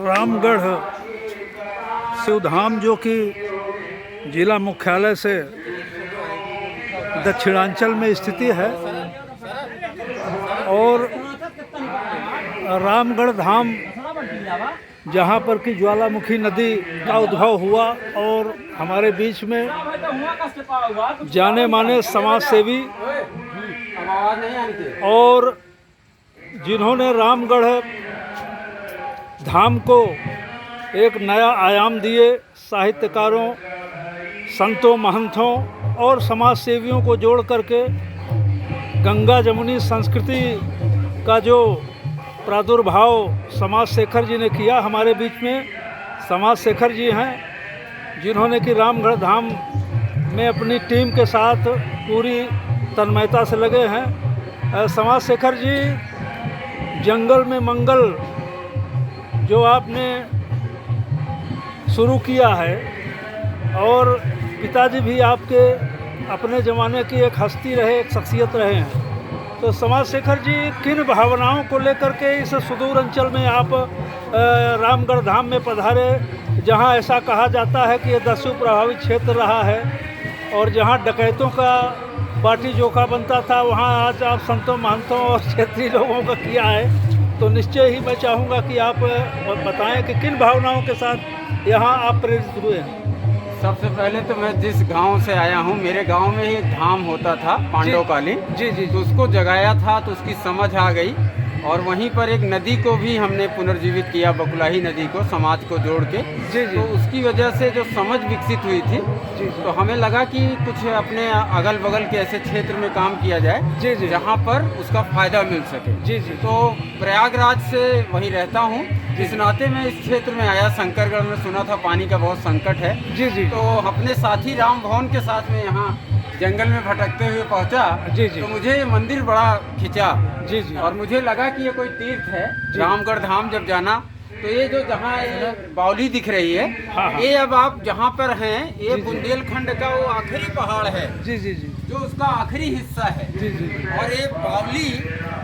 रामगढ़ शिवधाम जो कि जिला मुख्यालय से दक्षिणांचल में स्थिति है और रामगढ़ धाम जहाँ पर कि ज्वालामुखी नदी का उद्भव हुआ और हमारे बीच में जाने माने समाज सेवी और जिन्होंने रामगढ़ धाम को एक नया आयाम दिए, साहित्यकारों, संतों, महंतों और समाज सेवियों को जोड़ करके गंगा जमुनी संस्कृति का जो प्रादुर्भाव समाज शेखर जी ने किया। हमारे बीच में समाज शेखर जी हैं जिन्होंने कि रामगढ़ धाम में अपनी टीम के साथ पूरी तन्मयता से लगे हैं। समाज शेखर जी, जंगल में मंगल जो आपने शुरू किया है और पिताजी भी आपके अपने ज़माने की एक हस्ती रहे, एक शख्सियत रहे हैं, तो समाज शेखर जी किन भावनाओं को लेकर के इस सुदूर अंचल में आप रामगढ़ धाम में पधारे, जहां ऐसा कहा जाता है कि ये दस्यु प्रभावित क्षेत्र रहा है और जहां डकैतों का बाटी जोखा बनता था, वहां आज आप संतों, महंतों और क्षेत्रीय लोगों का किया है। तो निश्चय ही मैं चाहूँगा कि आप बताएं कि किन भावनाओं के साथ यहाँ आप प्रेरित हुए हैं। सबसे पहले तो मैं जिस गांव से आया हूं, मेरे गांव में ही धाम होता था पांडवकालीन। जी जी, तो उसको जगाया था तो उसकी समझ आ गई और वहीं पर एक नदी को भी हमने पुनर्जीवित किया, बकुलाही नदी को, समाज को जोड़ के। जी जी, तो उसकी वजह से जो समझ विकसित हुई थी, जी, तो हमें लगा कि कुछ अपने अगल बगल के ऐसे क्षेत्र में काम किया जाए जी जी, जहाँ पर उसका फायदा मिल सके। जी जी, तो प्रयागराज से वहीं रहता हूँ, इस नाते में इस क्षेत्र में आया। शंकरगढ़ में सुना था पानी का बहुत संकट है। जी जी, तो अपने साथी राम भवन के साथ में यहाँ जंगल में भटकते हुए पहुंचा। जी जी, तो मुझे ये मंदिर बड़ा खिंचा। जी जी, और मुझे लगा कि ये कोई तीर्थ है, रामगढ़ धाम जब जाना। तो ये जो जहाँ ये बावली दिख रही है, हाँ, हाँ, ये अब आप जहाँ पर हैं, ये बुंदेलखंड का वो आखिरी पहाड़ है, जी जी, जी जो उसका आखिरी हिस्सा है। जी जी, और ये बावली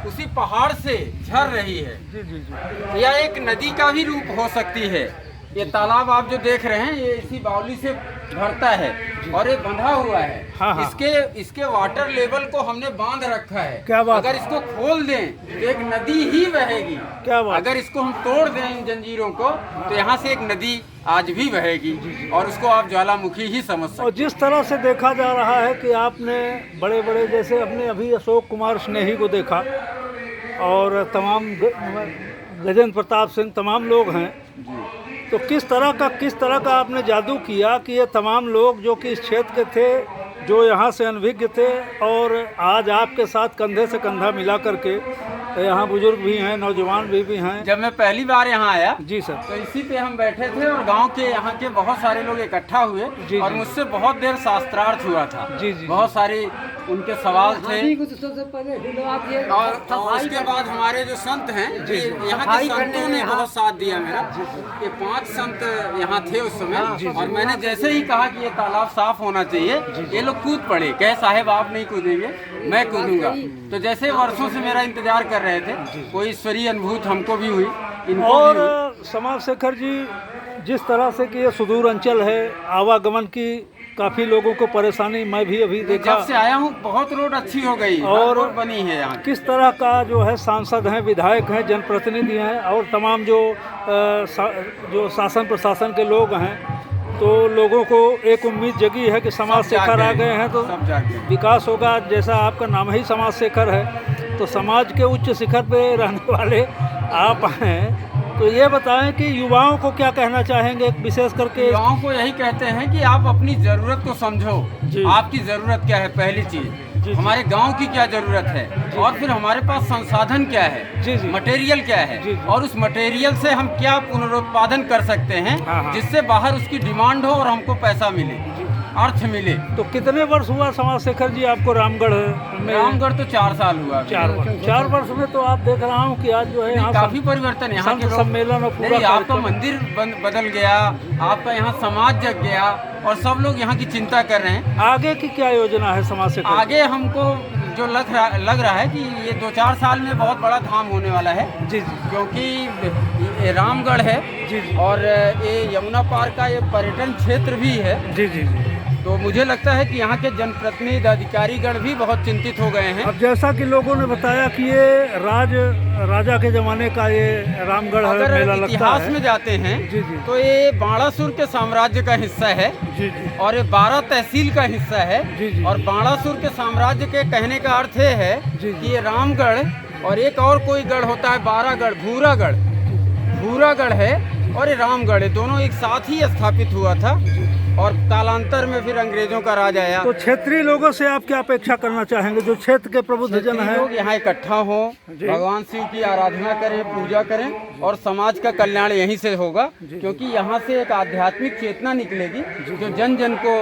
उसी पहाड़ से झर रही है। जी जी, जी यह एक नदी का भी रूप हो सकती है। ये तालाब आप जो देख रहे हैं, ये इसी बावली से भरता है और ये बंधा हुआ है। हाँ, हाँ। इसके वाटर लेवल को हमने बांध रखा है। क्या बात। अगर इसको खोल दें तो एक नदी ही बहेगी। क्या बात। अगर इसको हम तोड़ दें इन जंजीरों को, तो यहाँ से एक नदी आज भी बहेगी और उसको आप ज्वालामुखी ही समझ सकते। और जिस तरह से देखा जा रहा है कि आपने बड़े बड़े, जैसे हमने अभी अशोक कुमार स्नेही को देखा और तमाम गजेंद्र प्रताप सिंह, तमाम लोग हैं, तो किस तरह का आपने जादू किया कि ये तमाम लोग जो कि इस क्षेत्र के थे, जो यहाँ से अनभिज्ञ थे और आज आपके साथ कंधे से कंधा मिला करके, यहाँ बुजुर्ग भी हैं, नौजवान भी हैं। जब मैं पहली बार यहाँ आया, जी सर, तो इसी पे हम बैठे थे और गांव के यहाँ के बहुत सारे लोग इकट्ठा हुए जी, और मुझसे बहुत देर शास्त्रार्थ हुआ था। जी जी, बहुत सारे उनके सवाल थे। और उसके बाद हमारे जो संत हैं, यहाँ के संतों ने बहुत साथ दिया मेरा। ये 5 संत यहाँ थे उस समय और मैंने जैसे ही कहा कि ये तालाब साफ होना चाहिए, ये लोग कूद पड़े। कहे साहेब आप नहीं कूदेंगे, मैं कूदूंगा। तो जैसे वर्षों से मेरा इंतजार कर रहे थे, कोई ईश्वरीय अनुभूत हमको भी हुई, इनको और भी हुई। समाज शेखर जी, जिस तरह से कि ये सुदूर अंचल है, आवागमन की काफ़ी लोगों को परेशानी मैं भी अभी देखा। जब से आया हूँ बहुत रोड अच्छी हो गई और रोड बनी है यहाँ। किस तरह का जो है सांसद हैं, विधायक हैं, जनप्रतिनिधि हैं और तमाम जो शासन प्रशासन के लोग हैं, तो लोगों को एक उम्मीद जगी है कि समाज शेखर आ गए हैं तो विकास होगा। जैसा आपका नाम ही समाज शेखर है, तो समाज के उच्च शिखर पे रहने वाले आप हैं, तो ये बताएं कि युवाओं को क्या कहना चाहेंगे, विशेष करके युवाओं को यही कहते हैं कि आप अपनी ज़रूरत को समझो। आपकी ज़रूरत क्या है, पहली चीज़ हमारे गांव की क्या ज़रूरत है, और फिर हमारे पास संसाधन क्या है, मटेरियल क्या है, और उस मटेरियल से हम क्या पुनरुत्पादन कर सकते हैं जिससे बाहर उसकी डिमांड हो और हमको पैसा मिले, अर्थ मिले। तो कितने वर्ष हुआ समाज शेखर जी आपको रामगढ़ में? रामगढ़ तो 4 साल हुआ। 4 वर्ष में तो आप देख रहा हूँ कि आज जो है यहाँ काफी परिवर्तन, यहाँ के सम्मेलन और पूरा आपका मंदिर बदल गया, आपका यहाँ समाज जग गया और सब लोग यहाँ की चिंता कर रहे हैं। आगे की क्या योजना है समाज शेखर? आगे हमको जो लग रहा है कि ये 2-4 साल में बहुत बड़ा धाम होने वाला है। जी जी क्योंकि ये रामगढ़ है जी जी और ये यमुना पार का ये पर्यटन क्षेत्र भी है। जी जी जी। तो मुझे लगता है कि यहाँ के जनप्रतिनिधि अधिकारीगण भी बहुत चिंतित हो गए हैं। अब जैसा कि लोगों ने बताया कि ये राजा के ज़माने का ये रामगढ़ अगर मेला लगता इतिहास है। में जाते हैं जी जी तो ये बाणासुर के साम्राज्य का हिस्सा है जी जी और ये 12 तहसील का हिस्सा है। जी जी। और बाणासुर के साम्राज्य के कहने का अर्थ ये है जी। कि ये रामगढ़ और एक और कोई गढ़ होता है 12 गढ़, भूरागढ़ है और ये रामगढ़ है, दोनों एक साथ ही स्थापित हुआ था और कालांतर में फिर अंग्रेजों का राज आया। तो क्षेत्रीय लोगों से आप क्या अपेक्षा करना चाहेंगे, जो क्षेत्र के प्रबुद्ध जन हैं? लोग यहाँ इकट्ठा हो, भगवान शिव की आराधना करें, पूजा करें और समाज का कल्याण यहीं से होगा। क्योंकि यहाँ से एक आध्यात्मिक चेतना निकलेगी जो जन जन को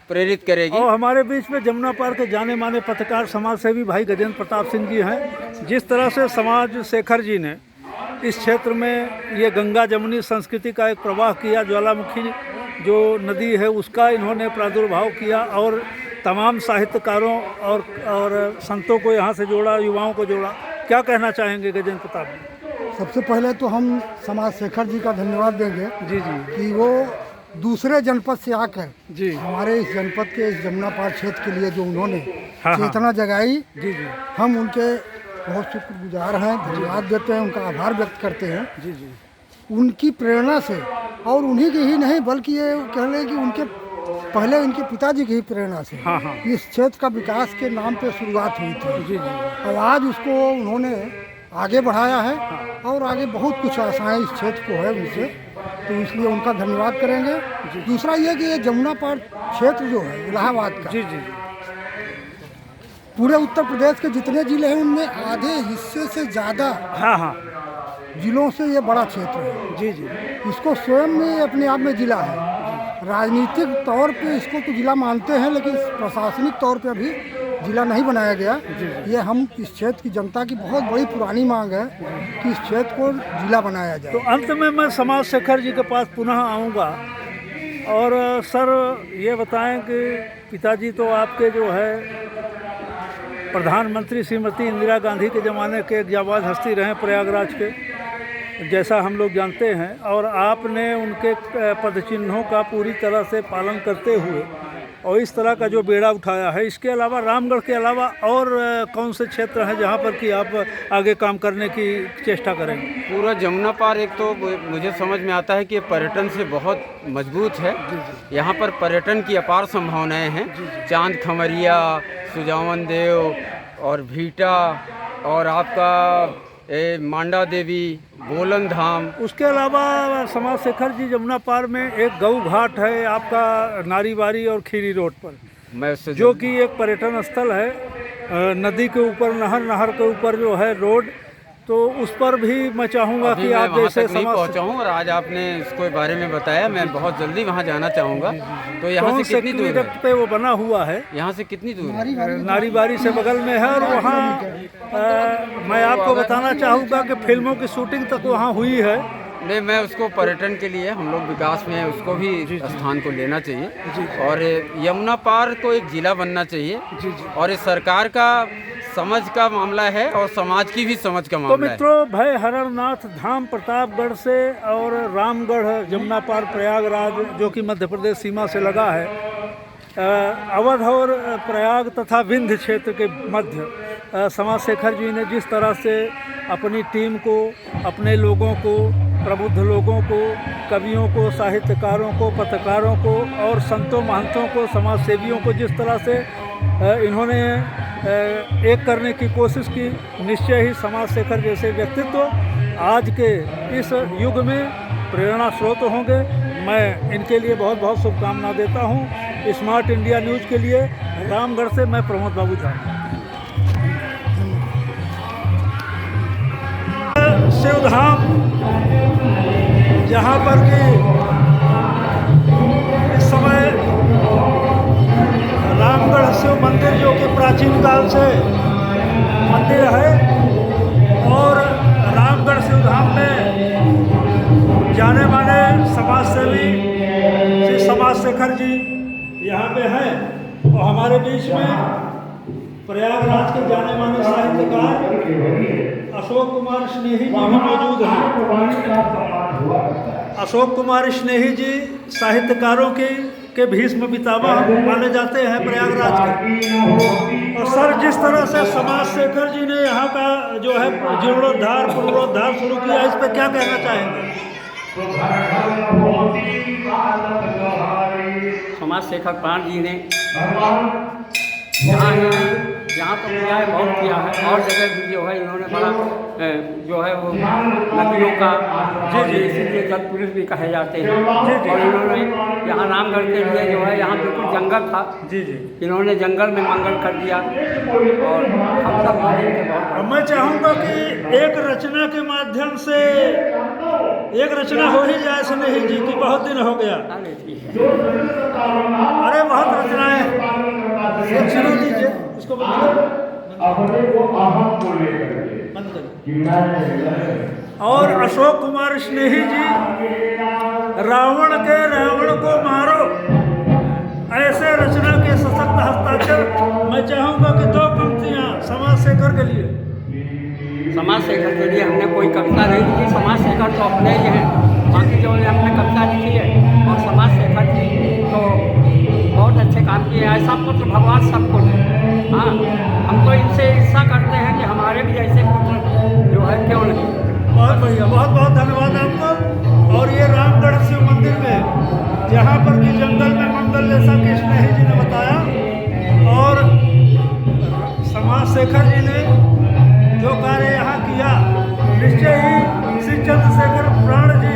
प्रेरित करेगी। और हमारे बीच में जमुना पार के जाने माने पत्रकार समाज सेवी भाई गजेंद्र प्रताप सिंह जी हैं। जिस तरह से समाज शेखर जी ने इस क्षेत्र में ये गंगा जमुनी संस्कृति का एक प्रवाह किया, ज्वालामुखी जो नदी है उसका इन्होंने प्रादुर्भाव किया और तमाम साहित्यकारों और संतों को यहाँ से जोड़ा, युवाओं को जोड़ा। क्या कहना चाहेंगे गजेंद्र प्रताप जी? सबसे पहले तो हम समाज शेखर जी का धन्यवाद देंगे जी जी कि वो दूसरे जनपद से आकर जी हमारे इस जनपद के इस जमुना पार क्षेत्र के लिए जो उन्होंने हाँ। चेतना जगाई, जी जी हम उनके बहुत शुक्रगुजार हैं, धन्यवाद देते हैं, उनका आभार व्यक्त करते हैं। जी जी उनकी प्रेरणा से और उन्हीं की ही नहीं बल्कि ये कह लें कि उनके पहले इनके पिताजी की ही प्रेरणा से हाँ हाँ इस क्षेत्र का विकास के नाम पे शुरुआत हुई थी। जी जी और आज उसको उन्होंने आगे बढ़ाया है और आगे बहुत कुछ आशाएं इस क्षेत्र को है उनसे, तो इसलिए उनका धन्यवाद करेंगे। दूसरा ये कि ये जमुना पार क्षेत्र जो है इलाहाबाद का, जी जी पूरे उत्तर प्रदेश के जितने जिले हैं उनमें आधे हिस्से से ज़्यादा हाँ हाँ जिलों से ये बड़ा क्षेत्र है। जी जी इसको स्वयं में अपने आप में जिला है। राजनीतिक तौर पे इसको तो जिला मानते हैं, लेकिन प्रशासनिक तौर पे अभी जिला नहीं बनाया गया। ये हम इस क्षेत्र की जनता की बहुत बड़ी पुरानी मांग है कि इस क्षेत्र को जिला बनाया जाए। तो अंत में मैं समाज शेखर जी के पास पुनः आऊँगा और सर ये बताएं कि पिताजी तो आपके जो है प्रधानमंत्री श्रीमती इंदिरा गांधी के ज़माने के एक जाबाज हस्ती रहे प्रयागराज के, जैसा हम लोग जानते हैं, और आपने उनके पदचिन्हों का पूरी तरह से पालन करते हुए और इस तरह का जो बेड़ा उठाया है। इसके अलावा रामगढ़ के अलावा और कौन से क्षेत्र हैं जहाँ पर कि आप आगे काम करने की चेष्टा करेंगे? पूरा जमुना पार एक तो मुझे समझ में आता है कि पर्यटन से बहुत मजबूत है। यहाँ पर पर्यटन की अपार संभावनाएं हैं। चांद खमरिया, सुजावन देव और भीटा और आपका मांडा देवी, बोलन धाम। उसके अलावा समाज शेखर जी जमुना पार में एक गऊ घाट है आपका नारीबारी और खीरी रोड पर, मैं उससे जो कि एक पर्यटन स्थल है। नदी के ऊपर नहर के ऊपर जो है रोड, तो उस पर भी मैं चाहूँगा कि आप जैसे नहीं पहुँचा हूँ और आज आपने इसको बारे में बताया, मैं बहुत जल्दी वहाँ जाना चाहूँगा। तो यहाँ से कितनी दूर पे वो बना हुआ है? यहाँ से कितनी दूर है? नारीबारी से बगल में है। और वहाँ मैं आपको बताना चाहूँगा कि फिल्मों की शूटिंग तक वहाँ हुई है। नहीं, मैं उसको पर्यटन के लिए हम लोग विकास में उसको भी स्थान को लेना चाहिए और यमुना पार को एक जिला बनना चाहिए और ये सरकार का समझ का मामला है और समाज की भी समझ का मामला है। तो मित्रों, भय हरनाथ धाम प्रतापगढ़ से और रामगढ़ जमुना पार प्रयागराज जो कि मध्य प्रदेश सीमा से लगा है, अवध और प्रयाग तथा विंध्य क्षेत्र के मध्य समाज शेखर जी ने जिस तरह से अपनी टीम को, अपने लोगों को, प्रबुद्ध लोगों को, कवियों को, साहित्यकारों को, पत्रकारों को और संतों महंतों को, समाज सेवियों को जिस तरह से इन्होंने एक करने की कोशिश की, निश्चय ही समाज शेखर जैसे व्यक्तित्व आज के इस युग में प्रेरणा स्रोत होंगे। मैं इनके लिए बहुत बहुत शुभकामना देता हूँ। स्मार्ट इंडिया न्यूज़ के लिए रामगढ़ से मैं प्रमोद बाबू झा। शिवधाम जहाँ पर कि इस समय रामगढ़ शिव मंदिर जो कि प्राचीन काल से मंदिर है और रामगढ़ शिवधाम में जाने माने समाज सेवी श्री समाज शेखर जी यहाँ पे हैं और हमारे बीच में प्रयागराज के जाने माने साहित्यकार अशोक कुमार स्नेही जी भी मौजूद हैं। अशोक कुमार स्नेही जी साहित्यकारों के भीष्म पितामह माने जाते हैं प्रयागराज के। और सर, जिस तरह से समाज शेखर जी ने यहाँ का जो है जीर्णोद्धार पुनरुद्धार शुरू किया, इस पर क्या कहना चाहेंगे? समाज शेखर प्राण जी ने यहाँ तो किया है, बहुत किया है, और जगह भी जो है इन्होंने बड़ा जो है वो नदियों का इसीलिए जल पुरुष भी कहे जाते हैं। और इन्होंने यहाँ रामगढ़ के लिए जो है यहाँ बिल्कुल जंगल था, इन्होंने जंगल में मंगल कर दिया। और हम सब बहुत, मैं चाहूँगा कि एक रचना के माध्यम से एक रचना हो ही जाए स्नेही जी की, बहुत दिन हो गया। अरे बहुत रचनाएं सुना दीजिए उसको, बंद करिए। और अशोक कुमार स्नेही जी, रावण के रावण को मारो, ऐसे रचना के सशक्त हस्ताक्षर। मैं चाहूँगा कि 2 पंक्तियाँ समाज शेखर के लिए। समाज शेखर के लिए हमने कोई कविता नहीं लिखी, समाज शेखर तो अपने ही हैं, बाकी जो है हमने कविता लिखी है। और समाज शेखर जी तो बहुत अच्छे काम किए हैं, ऐसा पुत्र भगवान सबको दे। हाँ, हम तो इनसे ईर्षा करते हैं कि हमारे भी ऐसे पुत्र जो है क्यों नहीं। बहुत बढ़िया, बहुत बहुत धन्यवाद आपको। और ये रामगढ़ शिव मंदिर में जहाँ पर कि जंगल में मंगल, जैसा कि स्नेही जी ने बताया, और समाज शेखर जी ने जो कार्य यहाँ किया, निश्चय ही श्री चंद्रशेखर प्राण जी